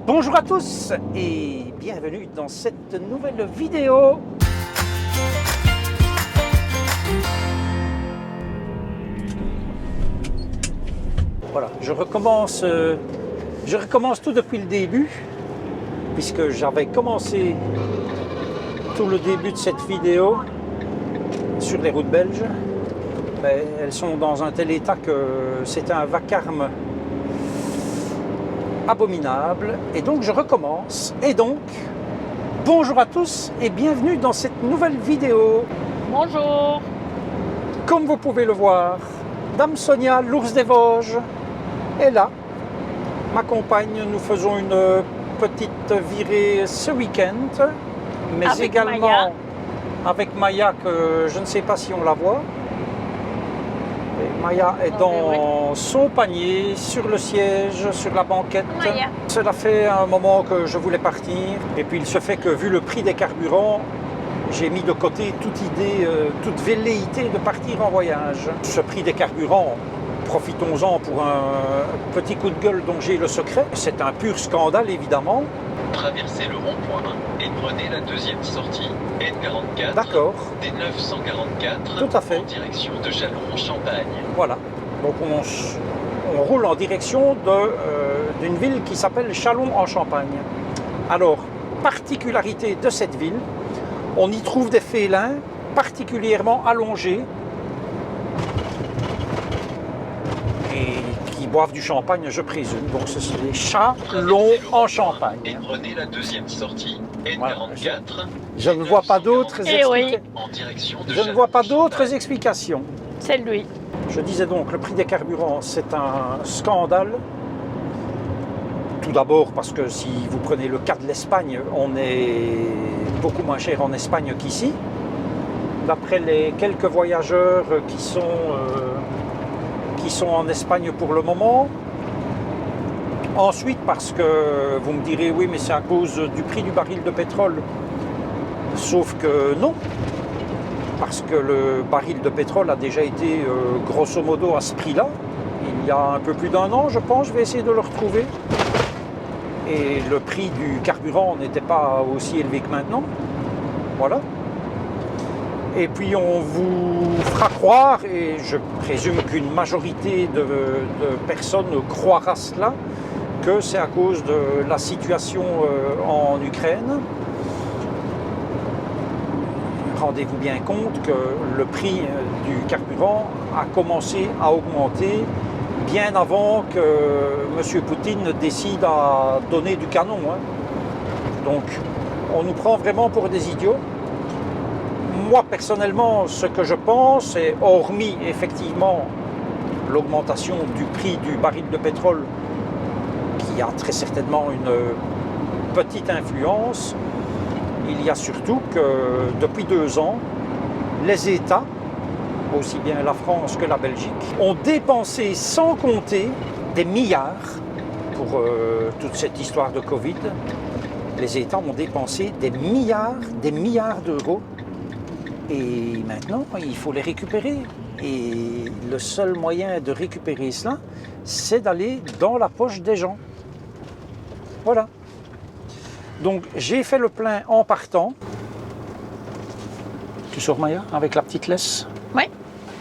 Bonjour à tous et bienvenue dans cette nouvelle vidéo. Voilà, je recommence tout depuis le début, puisque j'avais commencé tout le début de cette vidéo sur les routes belges, mais elles sont dans un tel état que c'est un vacarme abominable, et donc je recommence. Et donc, bonjour à tous et bienvenue dans cette nouvelle vidéo. Bonjour. Comme vous pouvez le voir, Dame Sonia, l'ours des Vosges, est là. Ma compagne, nous faisons une petite virée ce week-end, mais Avec également Maya. avec Maya, que je ne sais pas si on la voit. Et Maya est dans son panier, sur le siège, sur la banquette. Maya. Cela fait un moment que je voulais partir. Et puis il se fait que, vu le prix des carburants, j'ai mis de côté toute idée, toute velléité de partir en voyage. Ce prix des carburants, profitons-en pour un petit coup de gueule dont j'ai le secret. C'est un pur scandale, évidemment. Traversez le rond-point et prenez la deuxième sortie, N44, D'accord, D944, tout à fait. en direction de Châlons-en-Champagne. Voilà. Donc on roule en direction d'une ville qui s'appelle Châlons-en-Champagne. Alors, particularité de cette ville, on y trouve des félins particulièrement allongés et qui boivent du champagne, je présume. Donc ce sont des Châlons-en-Champagne. Et prenez la deuxième sortie, Voilà. N44, Je ne vois pas d'autres Eh oui. explications. en direction de Je ne vois pas d'autres Châlons-en-Champagne. explications. C'est lui. Je disais donc, le prix des carburants, c'est un scandale. Tout d'abord parce que si vous prenez le cas de l'Espagne, on est beaucoup moins cher en Espagne qu'ici. D'après les quelques voyageurs qui sont en Espagne pour le moment. Ensuite, parce que vous me direz, oui, mais c'est à cause du prix du baril de pétrole. Sauf que non. Parce que le baril de pétrole a déjà été grosso modo à ce prix-là, il y a un peu plus d'un an, je pense. Je vais essayer de le retrouver. Et le prix du carburant n'était pas aussi élevé que maintenant. Voilà. Et puis on vous fera croire, et je présume qu'une majorité de personnes croira cela, que c'est à cause de la situation en Ukraine. Rendez-vous bien compte que le prix du carburant a commencé à augmenter bien avant que M. Poutine décide à donner du canon. Donc, on nous prend vraiment pour des idiots. Moi, personnellement, ce que je pense, et hormis effectivement l'augmentation du prix du baril de pétrole, qui a très certainement une petite influence, il y a surtout que depuis 2 ans, les États, aussi bien la France que la Belgique, ont dépensé sans compter des milliards pour toute cette histoire de Covid. Les États ont dépensé des milliards d'euros. Et maintenant, il faut les récupérer. Et le seul moyen de récupérer cela, c'est d'aller dans la poche des gens. Voilà. Donc j'ai fait le plein en partant. Tu sors, Maya, avec la petite laisse? Oui.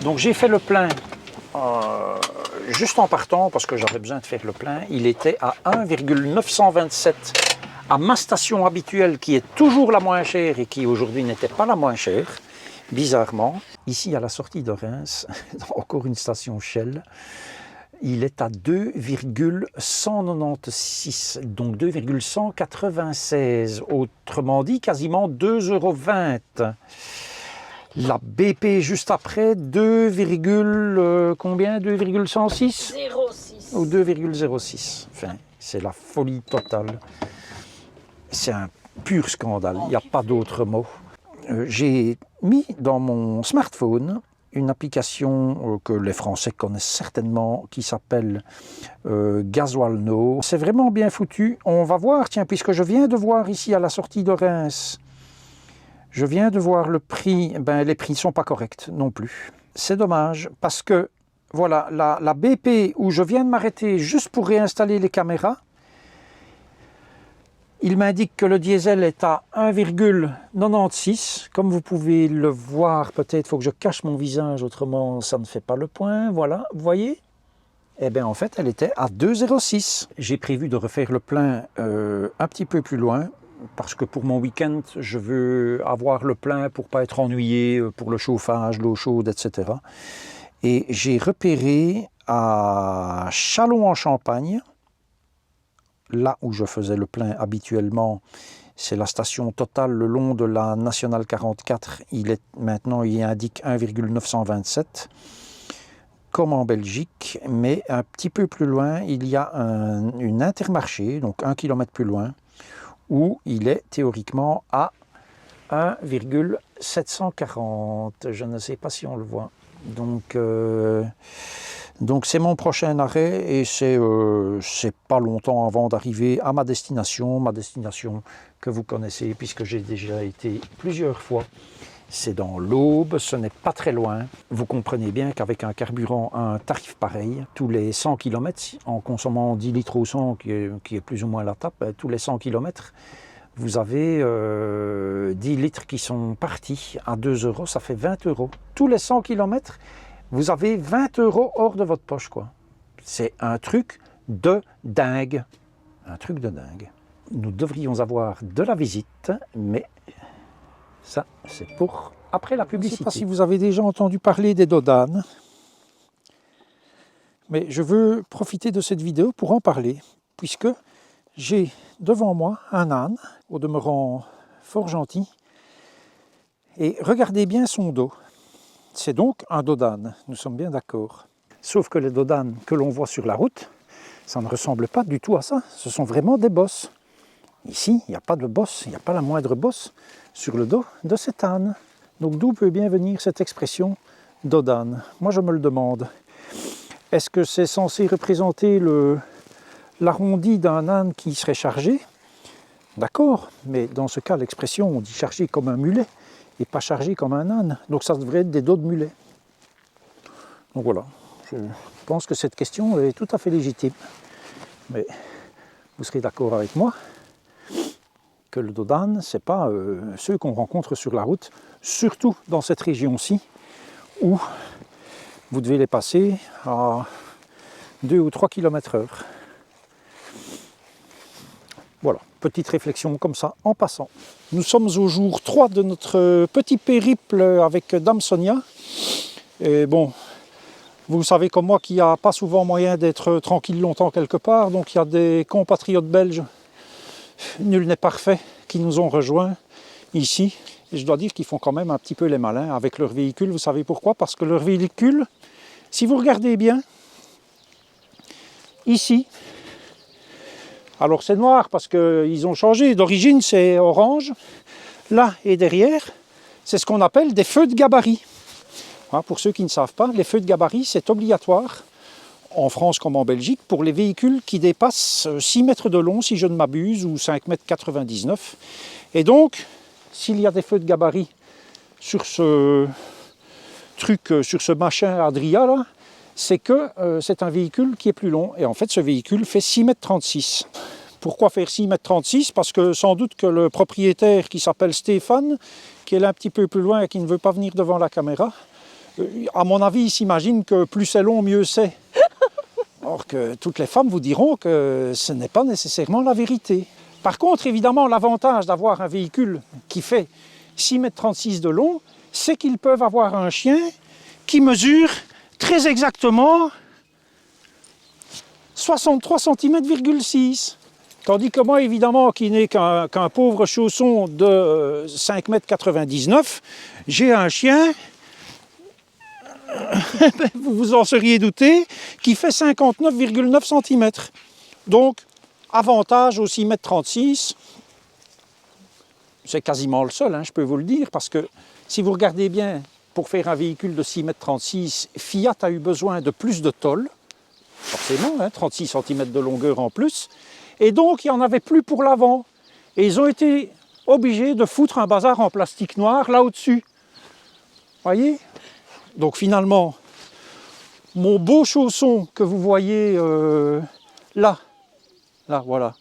Donc j'ai fait le plein juste en partant parce que j'avais besoin de faire le plein. Il était à 1,927 à ma station habituelle, qui est toujours la moins chère et qui aujourd'hui n'était pas la moins chère, bizarrement. Ici à la sortie de Reims, encore une station Shell, il est à 2,196, donc 2,196, autrement dit quasiment 2,20 €. La BP juste après, 2,106 06. ou 2,06. Enfin, c'est la folie totale. C'est un pur scandale, il n'y a pas d'autre mot. J'ai mis dans mon smartphone une application que les Français connaissent certainement, qui s'appelle Gasoil Now. C'est vraiment bien foutu. On va voir, tiens, puisque je viens de voir ici à la sortie de Reims, je viens de voir le prix, les prix ne sont pas corrects non plus. C'est dommage, parce que, voilà, la BP où je viens de m'arrêter juste pour réinstaller les caméras, Il m'indique que le diesel est à 1,96. Comme vous pouvez le voir, peut-être faut que je cache mon visage, autrement ça ne fait pas le point. Voilà, vous voyez? Eh bien en fait, elle était à 2,06. J'ai prévu de refaire le plein un petit peu plus loin, parce que pour mon week-end, je veux avoir le plein pour ne pas être ennuyé, pour le chauffage, l'eau chaude, etc. Et j'ai repéré à Châlons-en-Champagne, là où je faisais le plein habituellement, c'est la station Total le long de la Nationale 44. Maintenant, il indique 1,927, comme en Belgique. Mais un petit peu plus loin, il y a une Intermarché, donc 1 km plus loin, où il est théoriquement à 1,740. Je ne sais pas si on le voit. Donc c'est mon prochain arrêt et c'est pas longtemps avant d'arriver à ma destination que vous connaissez puisque j'ai déjà été plusieurs fois. C'est dans l'Aube, ce n'est pas très loin. Vous comprenez bien qu'avec un carburant à un tarif pareil, tous les 100 km, en consommant 10 litres au 100, qui est plus ou moins la tape, tous les 100 km, vous avez 10 litres qui sont partis à 2 €, ça fait 20 €. Tous les 100 km, vous avez 20 € hors de votre poche, quoi. C'est un truc de dingue. Un truc de dingue. Nous devrions avoir de la visite, mais ça, c'est pour après la publicité. Je ne sais pas si vous avez déjà entendu parler des dodanes, mais je veux profiter de cette vidéo pour en parler, puisque j'ai devant moi un âne, au demeurant fort gentil, et regardez bien son dos. C'est donc un dodane, nous sommes bien d'accord. Sauf que les dodanes que l'on voit sur la route, ça ne ressemble pas du tout à ça. Ce sont vraiment des bosses. Ici, il n'y a pas de bosse, il n'y a pas la moindre bosse sur le dos de cet âne. Donc d'où peut bien venir cette expression dodane? Moi je me le demande. Est-ce que c'est censé représenter l'arrondi d'un âne qui serait chargé? D'accord, mais dans ce cas, l'expression, on dit chargé comme un mulet et pas chargé comme un âne. Donc ça devrait être des dos de mulet. Donc voilà, je pense que cette question est tout à fait légitime. Mais vous serez d'accord avec moi que le dodane, ce n'est pas ceux qu'on rencontre sur la route, surtout dans cette région-ci, où vous devez les passer à 2 ou 3 km/h. Voilà, petite réflexion comme ça, en passant. Nous sommes au jour 3 de notre petit périple avec Dame Sonia. Et bon, vous savez comme moi qu'il n'y a pas souvent moyen d'être tranquille longtemps quelque part, donc il y a des compatriotes belges, nul n'est parfait, qui nous ont rejoints ici. Et je dois dire qu'ils font quand même un petit peu les malins avec leur véhicule. Vous savez pourquoi? Parce que leur véhicule, si vous regardez bien, ici, alors c'est noir parce qu'ils ont changé, d'origine c'est orange, là et derrière, c'est ce qu'on appelle des feux de gabarit. Hein, pour ceux qui ne savent pas, les feux de gabarit c'est obligatoire, en France comme en Belgique, pour les véhicules qui dépassent 6 mètres de long, si je ne m'abuse, ou 5,99 m. Et donc, s'il y a des feux de gabarit sur ce truc, sur ce machin Adria là, c'est que c'est un véhicule qui est plus long. Et en fait, ce véhicule fait 6,36 m. Pourquoi faire 6,36 m? Parce que sans doute que le propriétaire qui s'appelle Stéphane, qui est là un petit peu plus loin et qui ne veut pas venir devant la caméra, à mon avis, il s'imagine que plus c'est long, mieux c'est. Or que toutes les femmes vous diront que ce n'est pas nécessairement la vérité. Par contre, évidemment, l'avantage d'avoir un véhicule qui fait 6,36 m de long, c'est qu'ils peuvent avoir un chien qui mesure très exactement 63 cm,6 m. Tandis que moi, évidemment, qui n'ai qu'un pauvre chausson de 5,99 m, j'ai un chien, vous vous en seriez douté, qui fait 59,9 cm. Donc, avantage au 6,36 m, c'est quasiment le seul, hein, je peux vous le dire, parce que si vous regardez bien, pour faire un véhicule de 6,36 m, Fiat a eu besoin de plus de tôle, forcément, hein, 36 cm de longueur en plus, et donc il n'y en avait plus pour l'avant. Et ils ont été obligés de foutre un bazar en plastique noir là au-dessus. Voyez? Donc finalement, mon beau chausson que vous voyez là, voilà.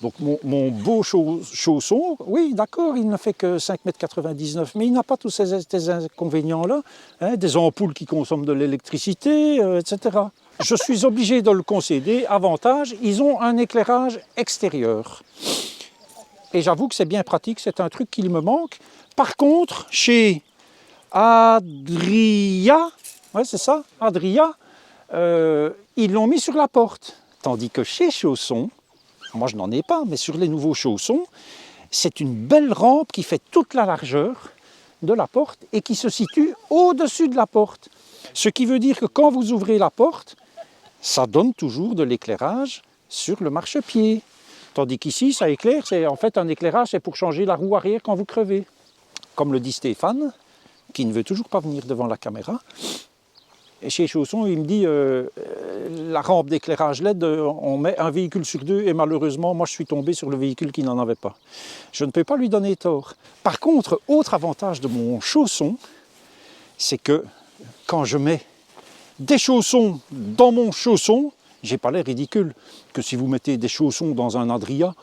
Donc mon beau chausson, oui d'accord, il ne fait que 5,99 m, mais il n'a pas tous ces inconvénients-là, hein, des ampoules qui consomment de l'électricité, etc. Je suis obligé de le concéder. Avantage, ils ont un éclairage extérieur. Et j'avoue que c'est bien pratique, c'est un truc qu'il me manque. Par contre, chez Adria, ouais, c'est ça, Adria, ils l'ont mis sur la porte. Tandis que chez Chausson, moi je n'en ai pas, mais sur les nouveaux chaussons, c'est une belle rampe qui fait toute la largeur de la porte et qui se situe au-dessus de la porte. Ce qui veut dire que quand vous ouvrez la porte, ça donne toujours de l'éclairage sur le marchepied. Tandis qu'ici, ça éclaire, c'est en fait un éclairage, c'est pour changer la roue arrière quand vous crevez. Comme le dit Stéphane, qui ne veut toujours pas venir devant la caméra. Et chez Chausson, il me dit, la rampe d'éclairage LED, on met un véhicule sur 2 et malheureusement, moi je suis tombé sur le véhicule qui n'en avait pas. Je ne peux pas lui donner tort. Par contre, autre avantage de mon Chausson, c'est que quand je mets des chaussons dans mon chausson, j'ai pas l'air ridicule. Que si vous mettez des chaussons dans un Adria,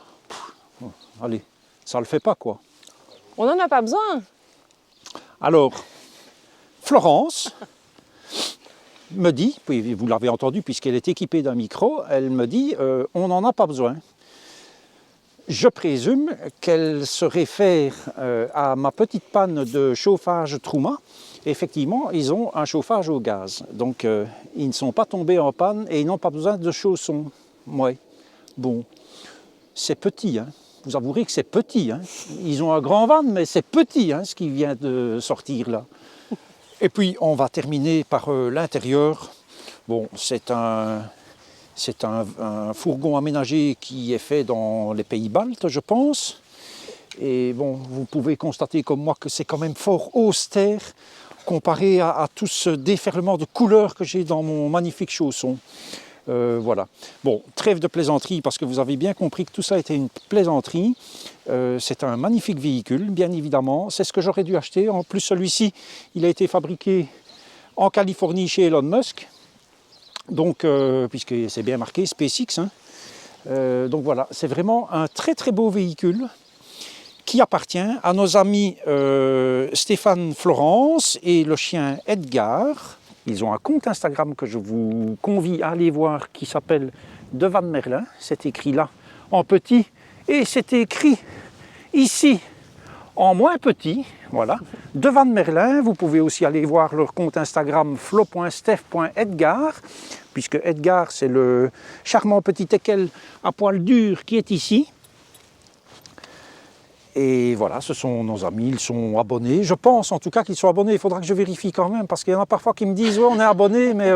allez, ça le fait pas quoi. On n'en a pas besoin. Alors, Florence me dit, puis vous l'avez entendu puisqu'elle est équipée d'un micro, elle me dit on n'en a pas besoin. Je présume qu'elle se réfère à ma petite panne de chauffage Trouma. Effectivement, ils ont un chauffage au gaz. Donc, ils ne sont pas tombés en panne et ils n'ont pas besoin de chaussons. Ouais, bon, c'est petit, hein. Vous avouerez que c'est petit, hein. Ils ont un grand van, mais c'est petit, hein, ce qui vient de sortir là. Et puis, on va terminer par l'intérieur. Bon, c'est un fourgon aménagé qui est fait dans les pays baltes, je pense. Et bon, vous pouvez constater comme moi que c'est quand même fort austère comparé à tout ce déferlement de couleurs que j'ai dans mon magnifique chausson. Voilà. Bon, trêve de plaisanterie, parce que vous avez bien compris que tout ça était une plaisanterie. C'est un magnifique véhicule, bien évidemment. C'est ce que j'aurais dû acheter. En plus, celui-ci, il a été fabriqué en Californie chez Elon Musk. Donc, puisque c'est bien marqué, SpaceX. Hein. Donc voilà, c'est vraiment un très très beau véhicule qui appartient à nos amis Stéphane Florence et le chien Edgar. Ils ont un compte Instagram que je vous convie à aller voir qui s'appelle Devan Merlin. C'est écrit là en petit et c'est écrit ici en moins petit. Voilà, Devan Merlin. Vous pouvez aussi aller voir leur compte Instagram flo.steph.edgar, puisque Edgar c'est le charmant petit teckel à poil dur qui est ici. Et voilà, ce sont nos amis, ils sont abonnés. Je pense en tout cas qu'ils sont abonnés. Il faudra que je vérifie quand même, parce qu'il y en a parfois qui me disent ouais, on est abonné, mais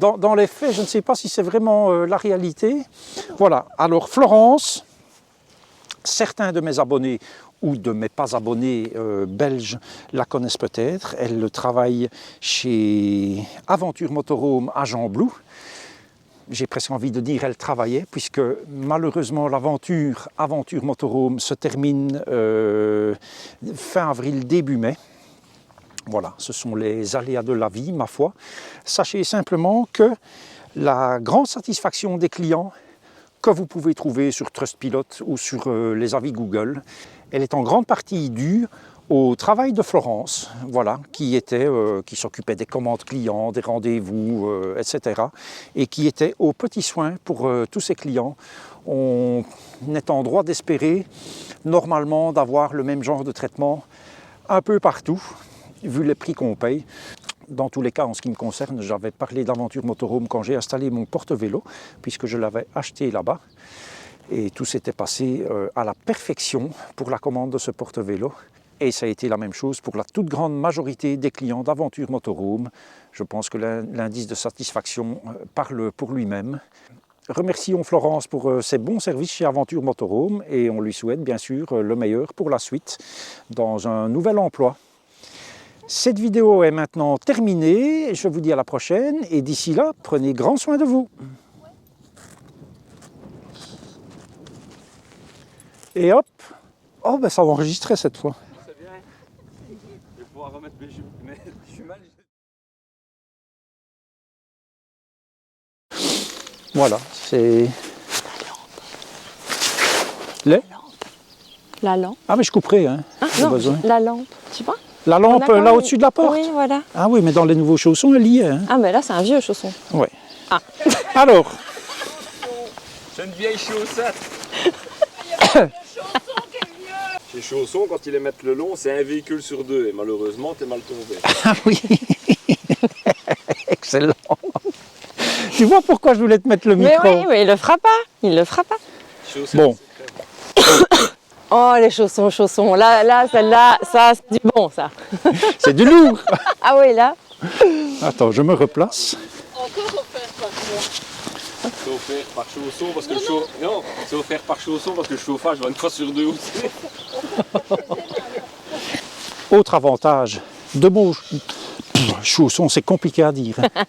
dans les faits, je ne sais pas si c'est vraiment la réalité. Voilà, alors Florence, certains de mes abonnés ou de mes pas abonnés belges la connaissent peut-être. Elle travaille chez Aventure Motorhome à Gembloux. J'ai presque envie de dire elle travaillait, puisque malheureusement l'aventure Aventure Motorhome se termine fin avril, début mai. Voilà, ce sont les aléas de la vie, ma foi. Sachez simplement que la grande satisfaction des clients que vous pouvez trouver sur Trustpilot ou sur les avis Google, elle est en grande partie due au travail de Florence, voilà, qui s'occupait des commandes clients, des rendez-vous, etc. et qui était aux petits soins pour tous ses clients. On est en droit d'espérer, normalement, d'avoir le même genre de traitement un peu partout, vu les prix qu'on paye. Dans tous les cas, en ce qui me concerne, j'avais parlé d'Aventure Motorhome quand j'ai installé mon porte-vélo, puisque je l'avais acheté là-bas. Et tout s'était passé à la perfection pour la commande de ce porte-vélo. Et ça a été la même chose pour la toute grande majorité des clients d'Aventure Motorhome. Je pense que l'indice de satisfaction parle pour lui-même. Remercions Florence pour ses bons services chez Aventure Motorhome et on lui souhaite bien sûr le meilleur pour la suite dans un nouvel emploi. Cette vidéo est maintenant terminée. Je vous dis à la prochaine et d'ici là, prenez grand soin de vous. Et hop, oh ben ça va enregistrer cette fois. C'est bien, je vais pouvoir remettre mes jupes, mais je suis mal. Voilà, c'est... Les La lampe. Ah mais je couperai, hein. Ah, Pas non, besoin. la lampe. Tu vois? La On lampe a quand là même- au-dessus de la porte. Oui, voilà. Ah oui, mais dans les nouveaux chaussons, elle y est. Hein. Ah, mais là, c'est un vieux chausson. Ouais. Ah. Alors, C'est une vieille chaussette. Les chaussons, quand ils les mettent le long, c'est un véhicule sur deux. Et malheureusement, t'es mal tombé. ah oui. Excellent. Tu vois pourquoi je voulais te mettre le Mais micro? oui, mais il le fera pas. Il le fera pas. Chaussettes, Bon. c'est très bon. Oh, les chaussons, chaussons. Là, celle-là, ça, c'est du bon, ça. C'est du lourd. Ah oui, là. Attends, je me replace. C'est offert par chausson parce que le chauffage. Non, c'est offert par chausson parce que le chauffage va une fois sur deux aussi. Autre avantage, de beaux chaussons, c'est compliqué à dire. Hein.